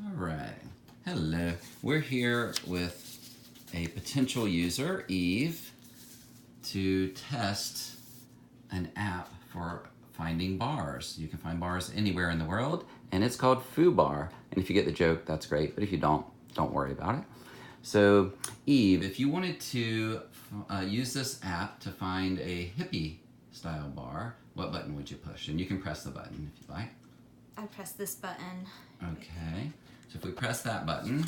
All right. Hello. We're here with a potential user, Eve, to test an app for finding bars. You can find bars anywhere in the world, and it's called FUBAR. And if you get the joke, that's great. But if you don't worry about it. So, Eve, if you wanted to use this app to find a hippie-style bar, what button would you push? And you can press the button if you like. I press this button. Okay. So if we press that button,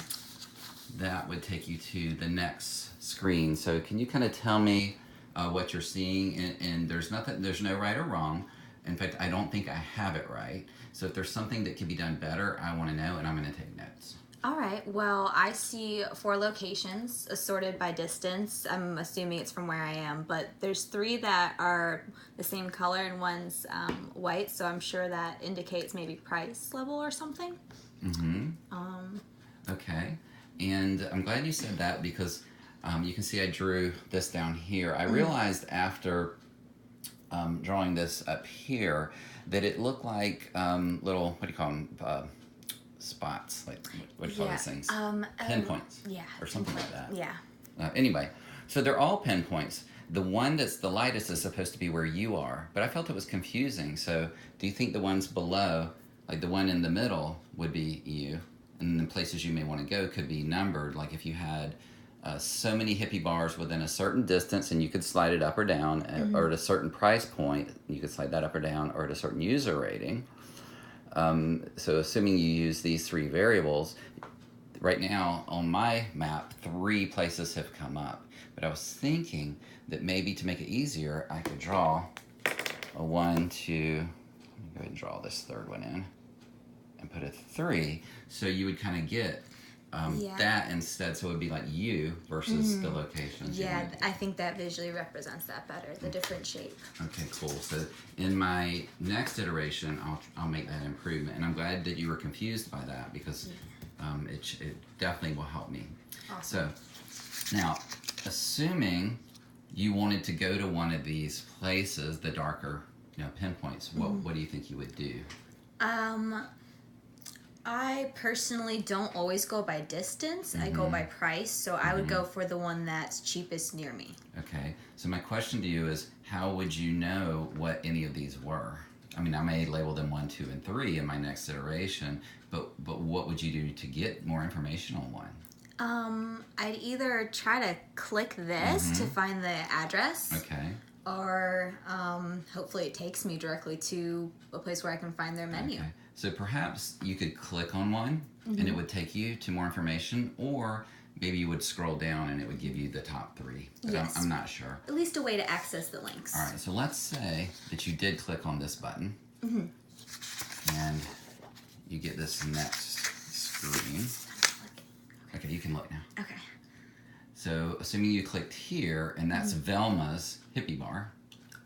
that would take you to the next screen. So can you kind of tell me what you're seeing? And there's no right or wrong. In fact, I don't think I have it right. So if there's something that can be done better, I want to know, and I'm going to take notes. All right, well, I see 4 locations assorted by distance. I'm assuming it's from where I am, but there's 3 that are the same color and one's white, so I'm sure that indicates maybe price level or something. Mm-hmm. Okay, and I'm glad you said that because you can see I drew this down here. I realized after drawing this up here that it looked like little, what do you call them? Spots, like what do you call these things? Pinpoints, yeah, or something like that. Yeah. Anyway, so they're all pinpoints. The one that's the lightest is supposed to be where you are, but I felt it was confusing. So, do you think the ones below, like the one in the middle, would be you, and the places you may want to go could be numbered? Like if you had so many hippie bars within a certain distance, and you could slide it up or down, or at a certain price point, you could slide that up or down, or at a certain user rating. So assuming you use these 3 variables, right now on my map, 3 places have come up. But I was thinking that maybe to make it easier, I could draw a 1, 2, let me go ahead and draw this 3rd one in, and put a 3, so you would kind of get that instead, so it would be like you versus the locations. Yeah, I think that visually represents that better, the different shape. Okay, cool. So in my next iteration, I'll make that improvement, and I'm glad that you were confused by that because it definitely will help me. Awesome. So now, assuming you wanted to go to one of these places, the darker pinpoints, what do you think you would do? I personally don't always go by distance. I go by price, so I would go for the one that's cheapest near me. Okay, so my question to you is, how would you know what any of these were? I mean, I may label them 1, 2, and 3 in my next iteration, but what would you do to get more information on one? I'd either try to click this to find the address. Okay. Or hopefully it takes me directly to a place where I can find their menu. Okay. So perhaps you could click on one and it would take you to more information, or maybe you would scroll down and it would give you the top 3. But Yes. I'm not sure. At least a way to access the links. All right, so let's say that you did click on this button and you get this next screen. Okay, you can look now. Okay. So assuming you clicked here, and that's Velma's hippie bar.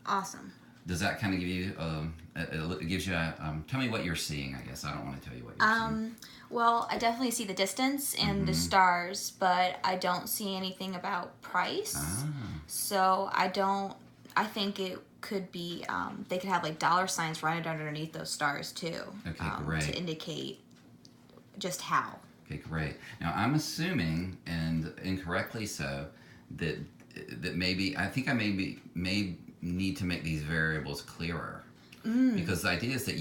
Awesome. Does that kind of give you, it gives you tell me what you're seeing, I guess. I don't want to tell you what you're seeing. Well, I definitely see the distance and the stars, but I don't see anything about price. So I think it could be, they could have like dollar signs right underneath those stars too. Okay, great. To indicate just how. Okay, great. Now I'm assuming, and incorrectly so, that maybe, I think I may need to make these variables clearer. Because the idea is that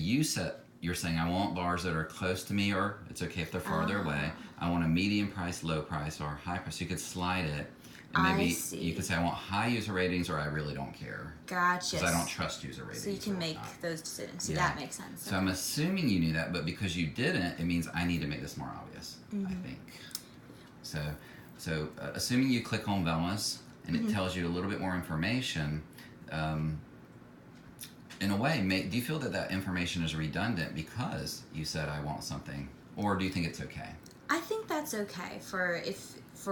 you're saying I want bars that are close to me, or it's okay if they're farther away. I want a medium price, low price, or high price. So you could slide it, and maybe you could say I want high user ratings, or I really don't care. Gotcha. Because I don't trust user ratings. So you can make those decisions. See, that makes sense. So I'm assuming you knew that, but because you didn't, it means I need to make this more obvious, I think. So assuming you click on Velma's, and it tells you a little bit more information, in a way, do you feel that information is redundant because you said I want something, or do you think it's okay? I think that's okay for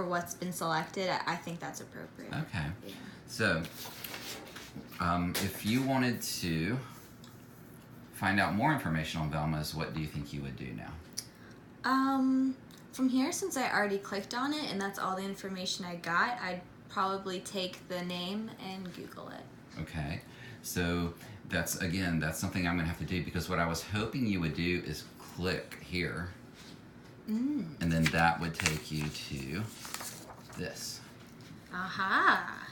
what's been selected. I think that's appropriate. Okay. Yeah. So, if you wanted to find out more information on Velma's, what do you think you would do now? From here, since I already clicked on it and that's all the information I got, I'd probably take the name and Google it. Okay. So that's something I'm going to have to do, because what I was hoping you would do is click here And then that would take you to this. Aha.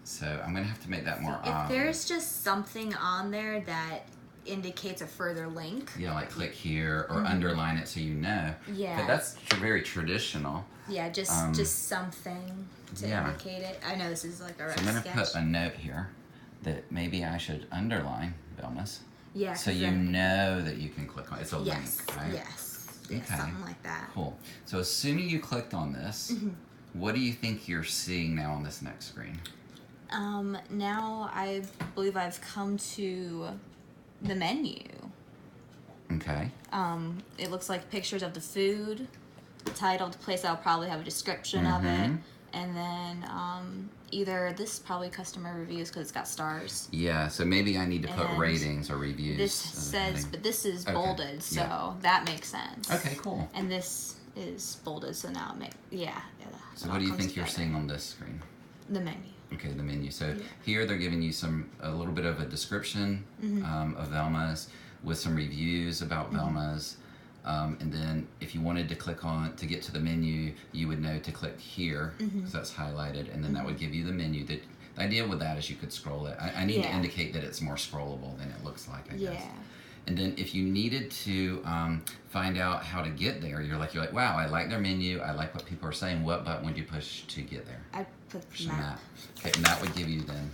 So I'm gonna have to make that more If obvious. there's just something on there that indicates a further link. Yeah, like click here or underline it so you know. Yeah. But that's very traditional. Yeah, just something to indicate it. I know this is like a rough So I'm gonna sketch. put a note here that maybe I should underline Velma's. Yeah. So you know that you can click on it. It's a link, right? Yes. Okay. Something like that. Cool. So assuming you clicked on this, what do you think you're seeing now on this next screen? Now I believe I've come to the menu. Okay. It looks like pictures of the food, titled place. I'll probably have a description of it, and then either this probably customer reviews because it's got stars. Yeah, so maybe I need to put And ratings or reviews. This says, but this is bolded, so Yeah. that makes sense. Okay, cool. And this is bolded, so now it makes So what do you think you're seeing on this screen? The menu. Okay, the menu. So here they're giving you a little bit of a description of Velma's with some reviews about Velma's. And then if you wanted to click on to get to the menu, you would know to click here because that's highlighted, and then that would give you the menu. The idea with that is you could scroll it. I need to indicate that it's more scrollable than it looks like, I guess. And then if you needed to find out how to get there, you're like, wow, I like their menu. I like what people are saying. What button would you push to get there? I put Push map. Okay, and that would give you then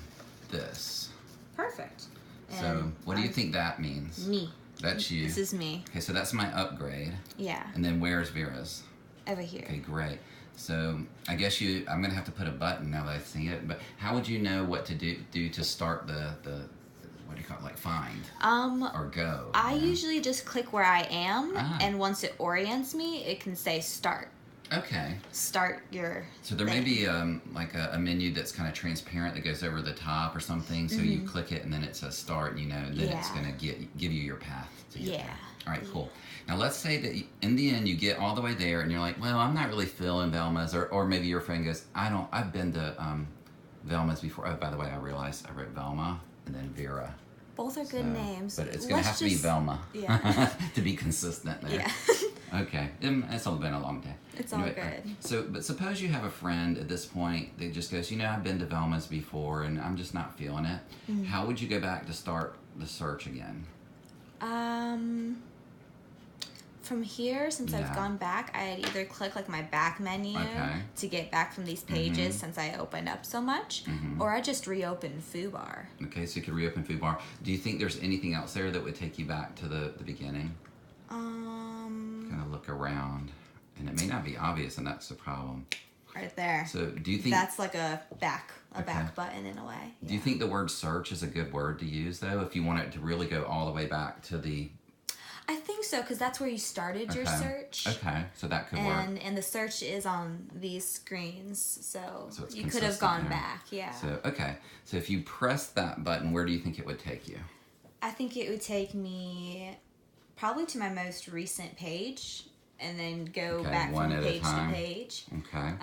this. Perfect. So And what do you think that means? Me. That's you. This is me. Okay, so that's my upgrade. Yeah. And then where's Vera's? Over here. Okay, great. So I guess I'm gonna have to put a button now that I see it. But how would you know what to do to start the what do you call it, like find or go? I usually just click where I am, Ah. and once it orients me, it can say start. Okay. Start your. So there may be like a menu that's kind of transparent that goes over the top or something. So you click it and then it says start, and you know, and then it's gonna give you your path to get there. All right, cool. Now let's say that in the end you get all the way there and you're like, well, I'm not really feeling Velma's, or maybe your friend goes, I've been to Velma's before. Oh, by the way, I realized I wrote Velma and then Vera. Both are good names. But it's gonna have to be Velma to be consistent there. Yeah. Okay, it's all been a long day. It's all good. So, but suppose you have a friend at this point that just goes, I've been to Velma's before and I'm just not feeling it. How would you go back to start the search again? From here, since I've gone back, I'd either click like my back menu to get back from these pages since I opened up so much, or I just reopen FUBAR. Okay, so you could reopen FUBAR. Do you think there's anything else there that would take you back to the beginning? Kind of look around, and it may not be obvious, and that's the problem. Right there. So do you think that's like a back button in a way? Do you think the word search is a good word to use though, if you want it to really go all the way back to the? I think so, because that's where you started your search. Okay, so that could work. And the search is on these screens, so it's you could have gone there. back, yeah. So so if you press that button, where do you think it would take you? I think it would take me probably to my most recent page, and then go back from page to page. Okay.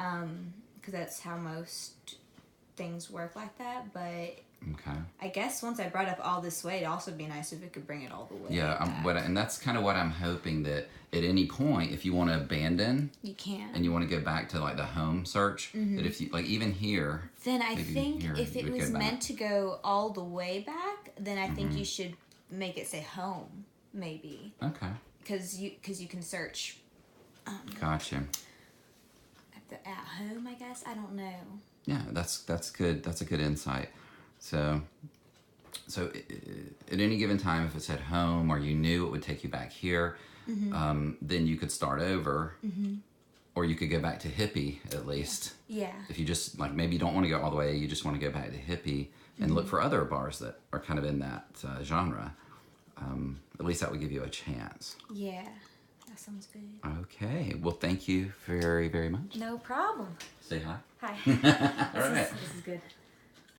Because that's how most things work like that, but. Okay. I guess once I brought up all this way, it'd also be nice if it could bring it all the way. Yeah, and that's kind of what I'm hoping, that at any point, if you want to abandon, you can, and you want to go back to like the home search, that if you like even here, then I think if it was meant to go all the way back, then I think you should make it say home, maybe. Okay. Because you can search. Gotcha. At home, I guess. I don't know. Yeah, that's good. That's a good insight. So at any given time, if it said home or you knew it would take you back here, then you could start over, or you could go back to hippie at least. Yeah. If you just like maybe you don't want to go all the way, you just want to go back to hippie and look for other bars that are kind of in that genre. At least that would give you a chance. Yeah, that sounds good. Okay. Well, thank you very, very much. No problem. Say hi. Hi. All right. This is good.